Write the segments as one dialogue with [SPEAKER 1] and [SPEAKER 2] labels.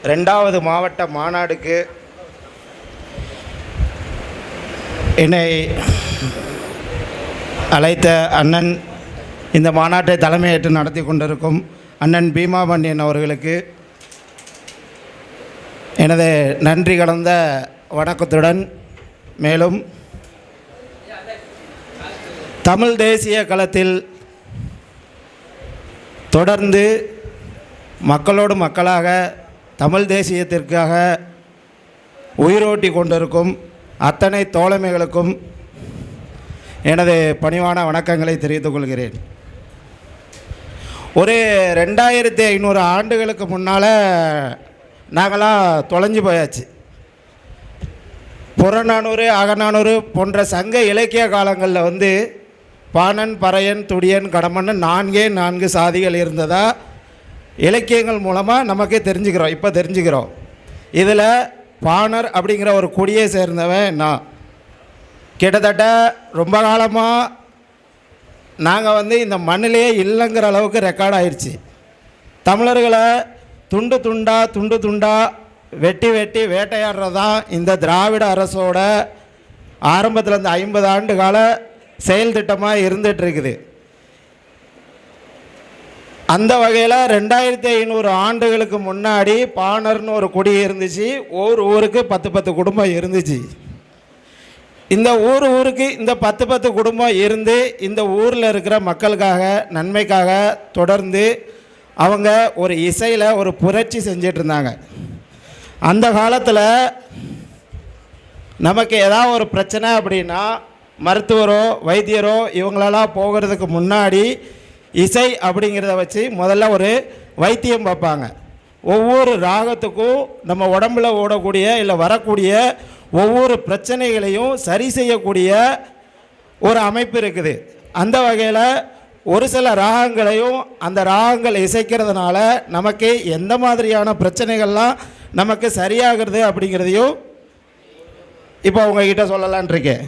[SPEAKER 1] ரெண்டாவது மாவட்ட மாநாடுக்கு என்னை அழைத்த அண்ணன், இந்த மாநாட்டை தலைமையேற்று நடத்தி கொண்டிருக்கும் அண்ணன் பீமாமணியன் அவர்களுக்கு எனது நன்றி கலந்த வணக்கத்துடன், மேலும் தமிழ் தேசிய களத்தில் தொடர்ந்து மக்களோடு மக்களாக தமிழ் தேசியத்திற்காக உயிரோட்டி கொண்டிருக்கும் அத்தனை தோழமைகளுக்கும் எனது பணிவான வணக்கங்களை தெரிவித்துக் கொள்கிறேன். ஒரு 2500 ஆண்டுகளுக்கு முன்னால் நாங்களாம் தொலைஞ்சு போயாச்சு. புறநானூறு, அகநானூறு போன்ற சங்க இலக்கிய காலங்களில் பாணன், பறையன், துடியன், கடம்பன்னு 4 சாதிகள் இருந்ததா இலக்கியங்கள் மூலமாக நமக்கே தெரிஞ்சுக்கிறோம். இப்போ தெரிஞ்சுக்கிறோம். இதில் பாணர் அப்படிங்கிற ஒரு கொடியை சேர்ந்தவன் நான். கிட்டத்தட்ட ரொம்ப காலமாக நாங்கள் இந்த மண்ணிலேயே இல்லைங்கிற அளவுக்கு ரெக்கார்ட் ஆயிடுச்சு. தமிழர்களை துண்டு துண்டா வெட்டி வேட்டையாடுறது தான் இந்த திராவிட அரசோட ஆரம்பத்தில் இந்த 50 ஆண்டு கால செயல் திட்டமாக இருந்துகிட்ருக்குது. அந்த வகையில் 2500 ஆண்டுகளுக்கு முன்னாடி பாணர்னு ஒரு கொடி இருந்துச்சு. ஊருக்கு 10 குடும்பம் இருந்துச்சு. இந்த ஊருக்கு இந்த 10 குடும்பம் இருந்து இந்த ஊரில் இருக்கிற மக்களுக்காக, நன்மைக்காக தொடர்ந்து அவங்க ஒரு இசையில் ஒரு புரட்சி செஞ்சிட்டு இருந்தாங்க. அந்த காலத்தில் நமக்கு ஏதாவது ஒரு பிரச்சனை அப்படின்னா மருத்துவரோ வைத்தியரோ இவங்களெல்லாம் போகிறதுக்கு முன்னாடி இசை அப்படிங்கிறத வச்சு முதல்ல ஒரு வைத்தியம் பார்ப்பாங்க. ஒவ்வொரு ராகத்துக்கும் நம்ம உடம்பில் ஓடக்கூடிய இல்லை வரக்கூடிய ஒவ்வொரு பிரச்சனைகளையும் சரி செய்யக்கூடிய ஒரு அமைப்பு இருக்குது. அந்த வகையில் ஒரு சில ராகங்களையும் அந்த ராகங்கள் இசைக்கிறதுனால நமக்கு எந்த மாதிரியான பிரச்சனைகள்லாம் நமக்கு சரியாகிறது அப்படிங்கிறதையும் இப்போ உங்ககிட்ட சொல்லலான் இருக்கேன்.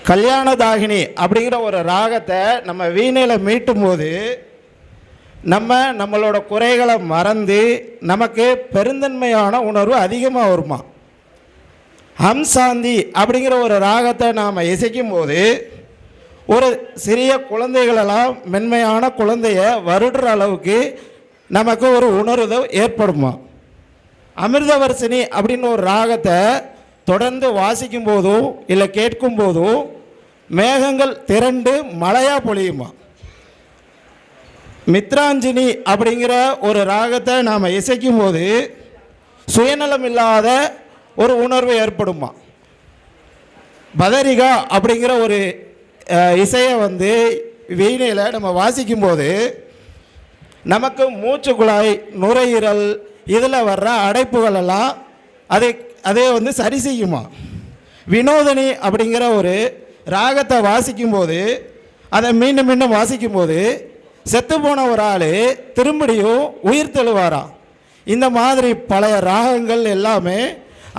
[SPEAKER 1] கல்யாணதாகினி அப்படிங்கிற ஒரு ராகத்தை நம்ம வீணையில் மீட்டும் போது நம்மளோட குறைகளை மறந்து நமக்கு பெருந்தன்மையான உணர்வு அதிகமாக வருமா. ஹம்சாந்தி அப்படிங்கிற ஒரு ராகத்தை நாம் இசைக்கும் போது ஒரு சிறிய குழந்தைகளெல்லாம் மென்மையான குழந்தைய வருடுற அளவுக்கு நமக்கு ஒரு உணர்வு ஏற்படுமா. அமிர்தவர்சினி அப்படின்னு ஒரு ராகத்தை தொடர்ந்து வாசிக்கும் போதும் இல்லை கேட்கும் போதும் மேகங்கள் திரண்டு மழையாக பொழியுமா. மித்ராஞ்சினி அப்படிங்கிற ஒரு ராகத்தை நாம் இசைக்கும் போது சுயநலம் இல்லாத ஒரு உணர்வு ஏற்படுமா. பதரிகா அப்படிங்கிற ஒரு இசையை வீணையில் நம்ம வாசிக்கும்போது நமக்கு மூச்சு குழாய், நுரையீரல் இதில் வர்ற அடைப்புகளெல்லாம் அதே சரி செய்யுமா. வினோதனி அப்படிங்கிற ஒரு ராகத்தை வாசிக்கும்போது அதை மீண்டும் வாசிக்கும்போது செத்து போன ஒரு ஆள் திரும்படியும் உயிர் தெழுவாராம். இந்த மாதிரி பழைய ராகங்கள் எல்லாமே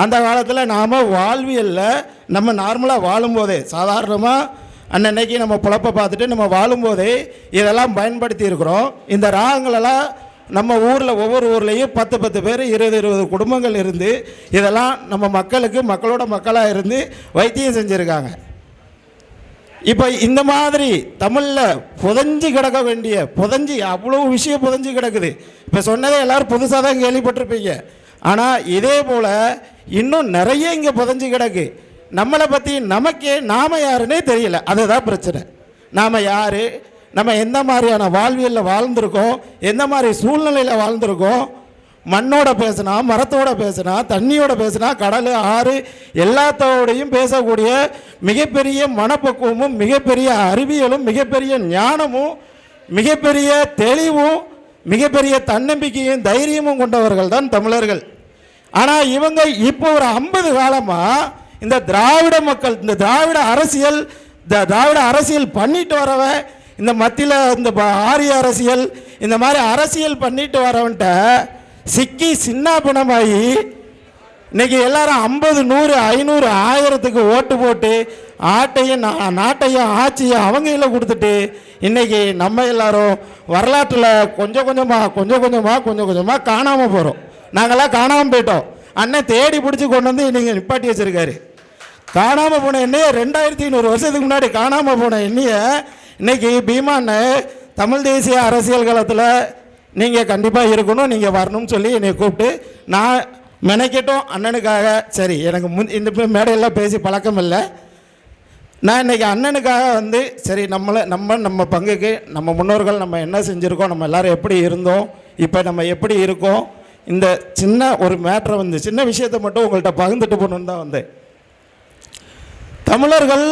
[SPEAKER 1] அந்த காலத்தில் நாம் வாழ்வியலில் நம்ம நார்மலாக வாழும்போதே, சாதாரணமாக அன்னன்னைக்கு நம்ம பொழப்பை பார்த்துட்டு நம்ம வாழும்போதே இதெல்லாம் பயன்படுத்தி இருக்கிறோம். இந்த ராகங்களெல்லாம் நம்ம ஊரில் ஒவ்வொரு ஊர்லேயும் 10 பேர் 20 குடும்பங்கள் இருந்து இதெல்லாம் நம்ம மக்களோட மக்களாக இருந்து வைத்தியம் செஞ்சுருக்காங்க. இப்போ இந்த மாதிரி தமிழில் புதஞ்சு கிடக்க வேண்டிய அவ்வளோ விஷயம் புதஞ்சு கிடக்குது. இப்போ சொன்னதே எல்லோரும் புதுசாக தான் கேள்விப்பட்டிருப்பீங்க. ஆனால் இதே போல் இன்னும் நிறைய இங்கே புதஞ்சு கிடக்கு. நம்மளை பற்றி நமக்கே நாம் யாருன்னே தெரியல. அதுதான் பிரச்சனை. நாம் யார், நம்ம எந்த மாதிரியான வாழ்வியலில் வாழ்ந்துருக்கோம், எந்த மாதிரி சூழ்நிலையில் வாழ்ந்துருக்கோம், மண்ணோட பேசினா, மரத்தோட பேசினா, தண்ணியோட பேசினா, கடல், ஆறு எல்லாத்தோடையும் பேசக்கூடிய மிகப்பெரிய மனப்பக்குவமும் மிகப்பெரிய அறிவியலும் மிகப்பெரிய ஞானமும் மிகப்பெரிய தெளிவும் மிகப்பெரிய தன்னம்பிக்கையும் தைரியமும் கொண்டவர்கள் தான் தமிழர்கள். ஆனால் இவங்க இப்போ ஒரு 50 காலமாக இந்த திராவிட மக்கள், இந்த திராவிட அரசியல் பண்ணிட்டு வரவன், இந்த மத்தியில் இந்த ஆரிய அரசியல், இந்த மாதிரி அரசியல் பண்ணிட்டு வரவன்ட்ட சிக்கி சின்ன பணமாகி இன்னைக்கு எல்லாரும் 50, 100, 500, 1000க்கு ஓட்டு போட்டு ஆட்டையும் நாட்டையும் ஆட்சியும் அவங்க கையில் கொடுத்துட்டு இன்றைக்கி நம்ம எல்லாரும் வரலாற்றில் கொஞ்சம் கொஞ்சமாக காணாமல் போகிறோம். நாங்கள்லாம் காணாமல் போயிட்டோம். அண்ணன் தேடி பிடிச்சி கொண்டு வந்து இன்றைக்கி நிப்பாட்டி வச்சுருக்காரு. காணாமல் போன எண்ணெயை 2500 வருஷத்துக்கு முன்னாடி காணாமல் போன எண்ணெயை இன்றைக்கி பீமாண்ண தமிழ் தேசிய அரசியல் காலத்தில் நீங்கள் கண்டிப்பாக இருக்கணும், நீங்கள் வரணும்னு சொல்லி என்னை கூப்பிட்டு நான் மெனக்கிட்டோம் அண்ணனுக்காக. சரி, எனக்கு இந்த மேடையெல்லாம் பேசி பழக்கம் இல்லை. நான் இன்றைக்கி அண்ணனுக்காக வந்து சரி நம்ம பங்குக்கு நம்ம முன்னோர்கள் நம்ம என்ன செஞ்சுருக்கோம், நம்ம எல்லோரும் எப்படி இருந்தோம், இப்போ நம்ம எப்படி இருக்கோம், இந்த சின்ன ஒரு மேட்ரை வந்து சின்ன விஷயத்தை மட்டும் உங்கள்கிட்ட பகிர்ந்துட்டு போகணுன்னு தான் வந்தேன். தமிழர்கள்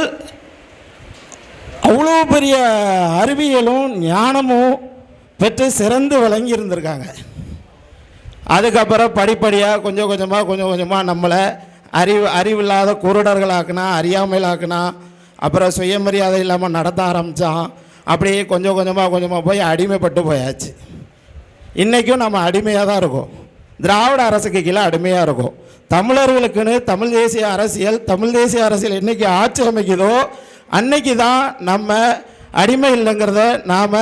[SPEAKER 1] அவ்வளோ பெரிய அறிவியலும் ஞானமும் பெற்று சிறந்து விளங்கி இருந்திருக்காங்க. அதுக்கப்புறம் படிப்படியாக கொஞ்சம் கொஞ்சமாக நம்மளை அறிவில்லாத குருடர்களாக்குனா, அறியாமையிலாக்குனா, அப்புறம் சுயமரியாதை இல்லாமல் நடத்த ஆரம்பித்தான். அப்படியே கொஞ்சமாக போய் அடிமைப்பட்டு போயாச்சு. இன்றைக்கும் நம்ம அடிமையாக தான் இருக்கோம். திராவிட அரசுக்கு கீழே அடிமையாக இருக்கும். தமிழர்களுக்குன்னு தமிழ் தேசிய அரசியல் என்றைக்கு ஆட்சி அமைக்குதோ அன்னைக்கு தான் நம்ம அடிமை இல்லைங்கிறத நாம்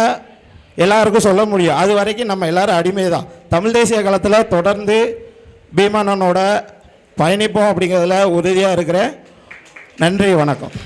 [SPEAKER 1] எல்லாருக்கும் சொல்ல முடியும். அது வரைக்கும் நம்ம எல்லோரும் அடிமை தான். தமிழ் தேசிய காலத்தில் தொடர்ந்து பீமானனோட பயணிப்போம் அப்படிங்கிறதுல உறுதியாக இருக்கிறேன். நன்றி, வணக்கம்.